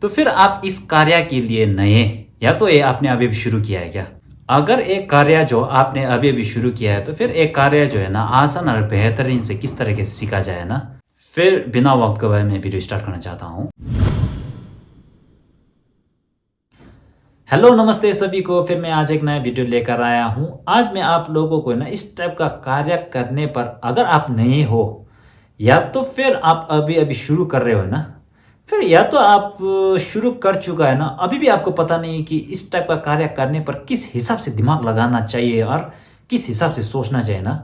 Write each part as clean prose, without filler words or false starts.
तो फिर आप इस कार्य के लिए नए या तो ये आपने अभी भी शुरू किया है क्या? अगर एक कार्य जो आपने अभी अभी शुरू किया है तो फिर एक कार्य जो है ना आसान और बेहतरीन से किस तरीके से सीखा जाए ना, फिर बिना वक्त गवाए मैं वीडियो स्टार्ट करना चाहता हूँ। हेलो नमस्ते सभी को, फिर मैं आज एक नया वीडियो लेकर आया हूँ। आज मैं आप लोगों को ना इस टाइप का कार्य करने पर अगर आप नए हो या तो फिर आप अभी अभी शुरू कर रहे हो ना, फिर या तो आप शुरू कर चुका है ना, अभी भी आपको पता नहीं कि इस टाइप का कार्य करने पर किस हिसाब से दिमाग लगाना चाहिए और किस हिसाब से सोचना चाहिए ना,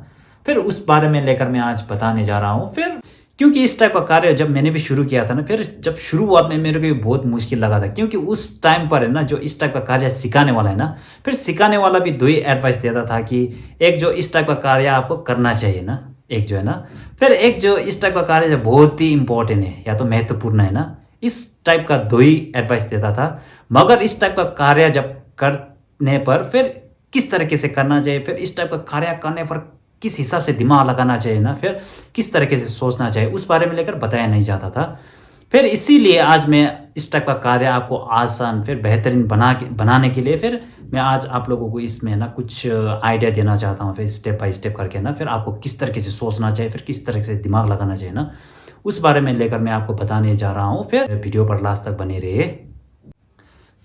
फिर उस बारे में लेकर मैं आज बताने जा रहा हूँ। फिर क्योंकि इस टाइप का कार्य जब मैंने भी शुरू किया था ना, फिर जब शुरुआत में मेरे को भी बहुत मुश्किल लगा था, क्योंकि उस टाइम पर है ना जो इस टाइप का कार्य सिखाने वाला है ना, फिर सिखाने वाला भी दो ही एडवाइस देता था कि एक जो इस टाइप का कार्य आपको करना चाहिए ना, एक जो है ना, फिर एक जो इस टाइप का कार्य जो बहुत ही इंपॉर्टेंट है या तो महत्वपूर्ण है ना, इस टाइप का दो ही एडवाइस देता था। मगर इस टाइप का कार्य जब करने पर फिर किस तरीके से करना चाहिए, फिर इस टाइप का कार्य करने पर किस हिसाब से दिमाग लगाना चाहिए ना, फिर किस तरीके से सोचना चाहिए, उस बारे में लेकर बताया नहीं जाता था। फिर इसीलिए आज मैं इस टाइप का कार्य आपको आसान फिर बेहतरीन बनाने के लिए फिर मैं आज आप लोगों को इसमें ना कुछ आइडिया देना चाहता हूँ, फिर स्टेप बाय स्टेप करके ना, फिर आपको किस तरीके से सोचना चाहिए, फिर किस तरीके से दिमाग लगाना चाहिए ना, उस बारे में लेकर मैं आपको बताने जा रहा हूँ। फिर वीडियो पर लास्ट तक बने रहिए।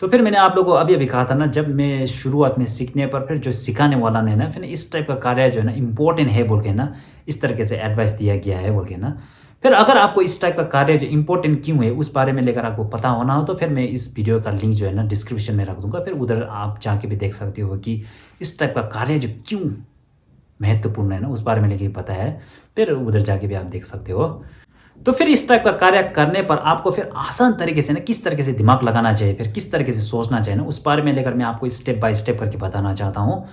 तो फिर मैंने आप लोगों को अभी अभी कहा था ना, जब मैं शुरुआत में सीखने पर फिर जो सिखाने वाला ने ना, फिर इस टाइप का कार्य जो है ना इम्पोर्टेंट है बोल के ना, इस तरीके से एडवाइस दिया गया है बोल के ना। फिर अगर आपको इस टाइप का कार्य जो इम्पोर्टेंट क्यों है उस बारे में लेकर आपको पता होना हो तो फिर मैं इस वीडियो का लिंक जो है ना डिस्क्रिप्शन में रख दूंगा, फिर उधर आप जाके भी देख सकते हो कि इस टाइप का कार्य जो क्यों महत्वपूर्ण है ना, उस बारे में लेके पता है, फिर उधर जाके भी आप देख सकते हो। तो फिर इस टाइप का कार्य करने पर आपको फिर आसान तरीके से ना किस तरीके से दिमाग लगाना चाहिए, फिर किस तरीके से सोचना चाहिए ना, उस बारे में लेकर मैं आपको स्टेप बाय स्टेप करके बताना चाहता हूँ।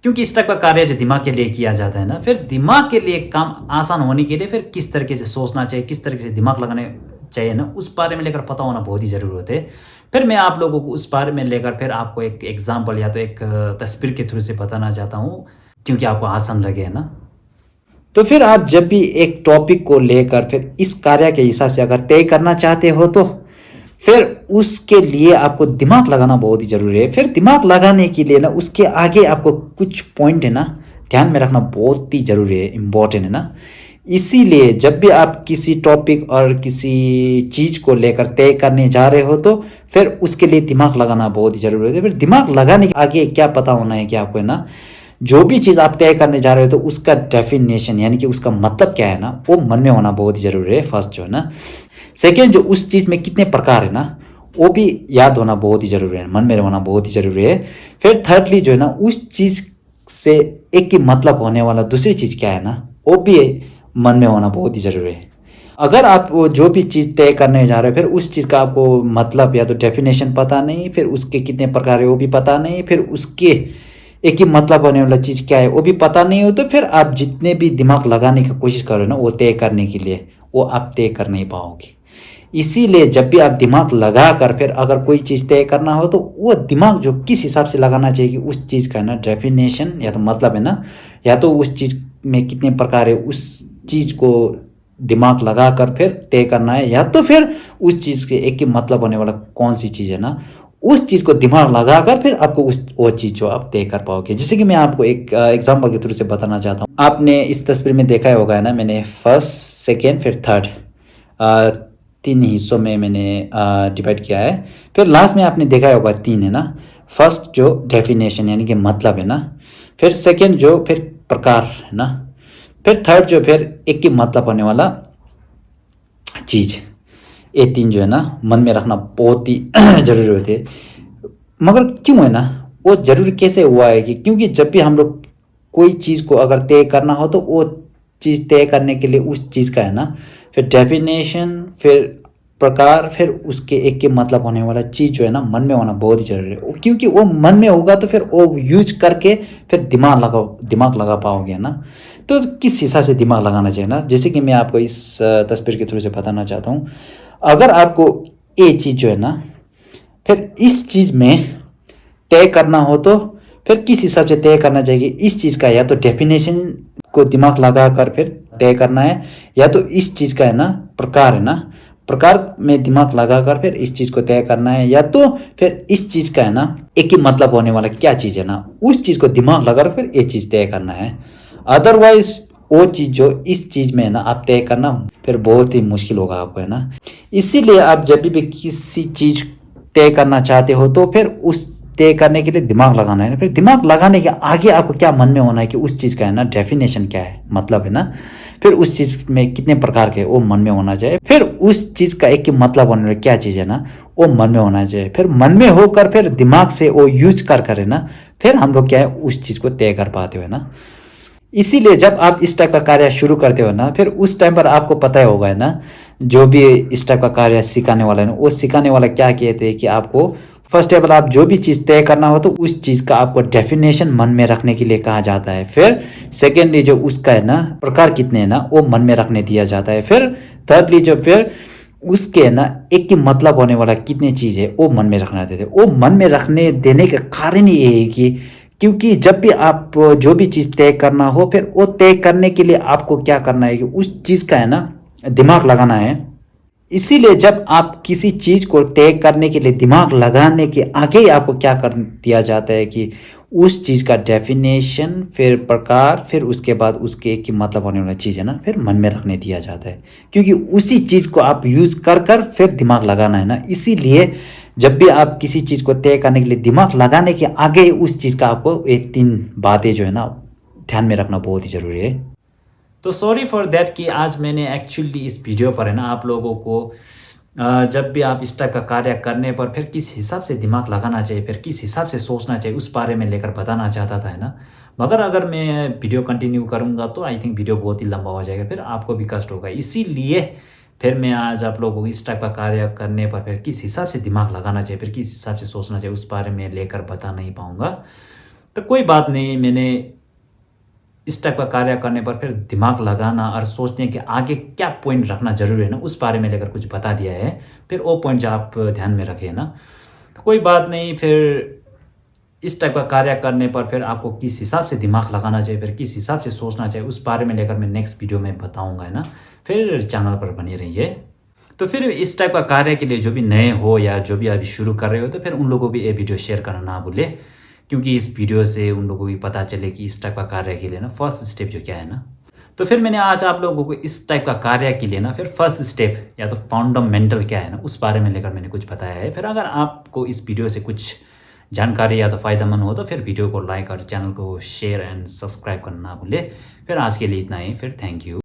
क्योंकि इस टाइप का कार्य जो दिमाग के लिए किया जाता है ना, फिर दिमाग के लिए काम आसान होने के लिए फिर किस तरीके से सोचना चाहिए, किस तरीके से दिमाग लगाने चाहिए ना, उस बारे में लेकर पता होना बहुत ही ज़रूरत है। फिर मैं आप लोगों को उस बारे में लेकर फिर आपको एक एग्जाम्पल या तो एक तस्वीर के थ्रू से बताना चाहता हूँ, क्योंकि आपको आसान लगे ना। तो फिर आप जब भी एक टॉपिक को लेकर फिर इस कार्य के हिसाब से अगर तय करना चाहते हो तो फिर उसके लिए आपको दिमाग लगाना बहुत ही ज़रूरी है। फिर दिमाग लगाने के लिए ना उसके आगे आपको कुछ पॉइंट है ना ध्यान में रखना बहुत ही ज़रूरी है, इम्पोर्टेंट है ना। इसीलिए जब भी आप किसी टॉपिक और किसी चीज़ को लेकर तय करने जा रहे हो तो फिर उसके लिए दिमाग लगाना बहुत ही ज़रूरी है। फिर दिमाग लगाने के आगे क्या पता होना है कि आपको है ना जो भी चीज़ आप तय करने जा रहे हो तो उसका डेफिनेशन यानी कि उसका मतलब क्या है ना, वो मन में होना बहुत ही ज़रूरी है, फर्स्ट जो है ना। सेकेंड, जो उस चीज़ में कितने प्रकार है ना वो भी याद होना बहुत ही ज़रूरी है, मन में होना बहुत ही ज़रूरी है। फिर थर्डली जो है ना उस चीज़ से एक ही मतलब होने वाला दूसरी चीज़ क्या है ना, वो भी मन में होना बहुत ही ज़रूरी है। अगर आप वो जो भी चीज़ तय करने जा रहे हो फिर उस चीज़ का आपको मतलब या तो डेफिनेशन पता नहीं, फिर उसके कितने प्रकार है वो भी पता नहीं, फिर उसके एक ही मतलब होने वाला चीज़ क्या है वो भी पता नहीं हो, तो फिर आप जितने भी दिमाग लगाने की कोशिश करो ना वो तय करने के लिए, वो आप तय कर नहीं पाओगे। इसीलिए जब भी आप दिमाग लगा कर फिर अगर कोई चीज़ तय करना हो तो वो दिमाग जो किस हिसाब से लगाना चाहिए कि उस चीज़ का ना डेफिनेशन या तो मतलब है ना, या तो उस चीज़ में कितने प्रकार है उस चीज़ को दिमाग लगा कर फिर तय करना है, या तो फिर उस चीज़ के एक ही मतलब होने वाला कौन सी चीज़ है ना, उस चीज़ को दिमाग लगाकर फिर आपको वो चीज़ जो आप तय कर पाओगे। जैसे कि मैं आपको एक एग्जांपल के थ्रू से बताना चाहता हूँ। आपने इस तस्वीर में देखा होगा है ना, मैंने फर्स्ट सेकेंड फिर थर्ड तीन हिस्सों में मैंने डिवाइड किया है। फिर लास्ट में आपने देखा होगा तीन है ना, फर्स्ट जो डेफिनेशन यानी कि मतलब है ना, फिर सेकेंड जो फिर प्रकार है ना, फिर थर्ड जो फिर एक ही मतलब होने वाला चीज़। ये तीन जो है ना मन में रखना बहुत ही ज़रूरी होते हैं। मगर क्यों है ना, वो ज़रूरी कैसे हुआ है कि क्योंकि जब भी हम लोग कोई चीज़ को अगर तय करना हो तो वो चीज़ तय करने के लिए उस चीज़ का है ना फिर डेफिनेशन फिर प्रकार फिर उसके एक के मतलब होने वाला चीज़ जो है ना मन में होना बहुत ही ज़रूरी है। क्योंकि वो मन में होगा तो फिर वो यूज करके फिर दिमाग लगा पाओगे ना। तो किस हिसाब से दिमाग लगाना चाहिए ना, जैसे कि मैं आपको इस तस्वीर के थ्रू से बताना चाहता हूँ। अगर आपको ये चीज़ जो है ना फिर इस चीज़ में तय करना हो तो फिर किस हिसाब से तय करना चाहिए, इस चीज़ का या तो डेफिनेशन को दिमाग लगा कर फिर तय करना है, या तो इस चीज़ का है ना प्रकार है ना प्रकार में दिमाग लगाकर फिर इस चीज़ को तय करना है, या तो फिर इस चीज़ का है ना एक ही मतलब होने वाला क्या चीज़ है ना, उस चीज़ को दिमाग लगाकर फिर ये चीज़ तय करना है। अदरवाइज वो चीज़ जो इस चीज़ में है ना आप तय करना फिर बहुत ही मुश्किल होगा आपको, है ना। इसीलिए आप जब भी किसी चीज़ तय करना चाहते हो तो फिर उस तय करने के लिए दिमाग लगाना है ना। फिर दिमाग लगाने के आगे आपको क्या मन में होना है कि उस चीज़ का है ना डेफिनेशन क्या है, मतलब है ना। फिर उस चीज़ में कितने प्रकार के वो मन में होना चाहिए। फिर उस चीज़ का एक ही मतलब होने वाला क्या चीज़ है ना वो मन में होना चाहिए। फिर मन में होकर फिर दिमाग से वो यूज कर करे ना, फिर हम लोग क्या है उस चीज़ को तय कर पाते हो ना। इसीलिए जब आप इस टाइप का कार्य शुरू करते हो ना, फिर उस टाइम पर आपको पता ही होगा, है ना, जो भी इस टाइप का कार्य सिखाने वाला है ना, वो सिखाने वाला क्या कहते हैं कि आपको फर्स्ट ऑफ ऑल आप जो भी चीज़ तय करना हो तो उस चीज़ का आपको डेफिनेशन मन में रखने के लिए कहा जाता है। फिर सेकेंडली जो उसका है ना प्रकार कितने हैं ना वो मन में रखने दिया जाता है। फिर थर्डली जो फिर उसके है ना एक ही मतलब होने वाला कितनी चीज़ है वो मन में रखना देते। वो मन में रखने देने का कारण ये है कि क्योंकि जब भी आप जो भी चीज़ तय करना हो फिर वो तय करने के लिए आपको क्या करना है कि उस चीज़ का है ना दिमाग लगाना है। इसीलिए जब आप किसी चीज़ को तय करने के लिए दिमाग लगाने के आगे ही आपको क्या कर दिया जाता है कि उस चीज़ का डेफिनेशन, फिर प्रकार, फिर उसके बाद उसके एक ही मतलब होने वाली चीज़ है ना फिर मन में रखने दिया जाता है। क्योंकि उसी चीज़ को आप यूज़ कर कर फिर दिमाग लगाना है ना। इसीलिए जब भी आप किसी चीज़ को तय करने के लिए दिमाग लगाने के आगे ही उस चीज़ का आपको एक 3 बातें जो है ना ध्यान में रखना बहुत ही ज़रूरी है। तो सॉरी फॉर दैट कि आज मैंने एक्चुअली इस वीडियो पर है ना आप लोगों को जब भी आप इस टाइप का कार्य करने पर फिर किस हिसाब से दिमाग लगाना चाहिए, फिर किस हिसाब से सोचना चाहिए उस बारे में लेकर बताना चाहता था, है ना। मगर अगर मैं वीडियो कंटिन्यू करूँगा तो आई थिंक वीडियो बहुत ही लंबा हो जाएगा, फिर आपको भी कष्ट होगा। इसीलिए फिर मैं आज आप लोगों को इस टाइप का कार्य करने पर फिर किस हिसाब से दिमाग लगाना चाहिए, फिर किस हिसाब से सोचना चाहिए उस बारे में लेकर बता नहीं पाऊँगा। तो कोई बात नहीं, मैंने इस टाइप का कार्य करने पर फिर दिमाग लगाना और सोचने के आगे क्या पॉइंट रखना ज़रूरी है ना उस बारे में लेकर कुछ बता दिया है। फिर वो पॉइंट जो आप ध्यान में रखें ना, तो कोई बात नहीं। फिर इस टाइप का कार्य करने पर फिर आपको किस हिसाब से दिमाग लगाना चाहिए, फिर किस हिसाब से सोचना चाहिए उस बारे में लेकर मैं नेक्स्ट वीडियो में बताऊँगा, है ना। फिर चैनल पर बने रहिए। तो फिर इस टाइप का कार्य के लिए जो भी नए हो या जो भी अभी शुरू कर रहे हो तो फिर उन लोगों को भी ये वीडियो शेयर करना ना भूले, क्योंकि इस वीडियो से उन लोगों को भी पता चले कि इस टाइप का कार्य के लिए ना फर्स्ट स्टेप जो क्या है ना। तो फिर मैंने आज आप लोगों को इस टाइप का कार्य के लिए ना फिर फर्स्ट स्टेप या तो फंडामेंटल क्या है ना उस बारे में लेकर मैंने कुछ बताया है। फिर अगर आपको इस वीडियो से कुछ जानकारी या तो फ़ायदेमंद हो तो फिर वीडियो को लाइक और चैनल को शेयर एंड सब्सक्राइब करना ना भूले। फिर आज के लिए इतना ही, फिर थैंक यू।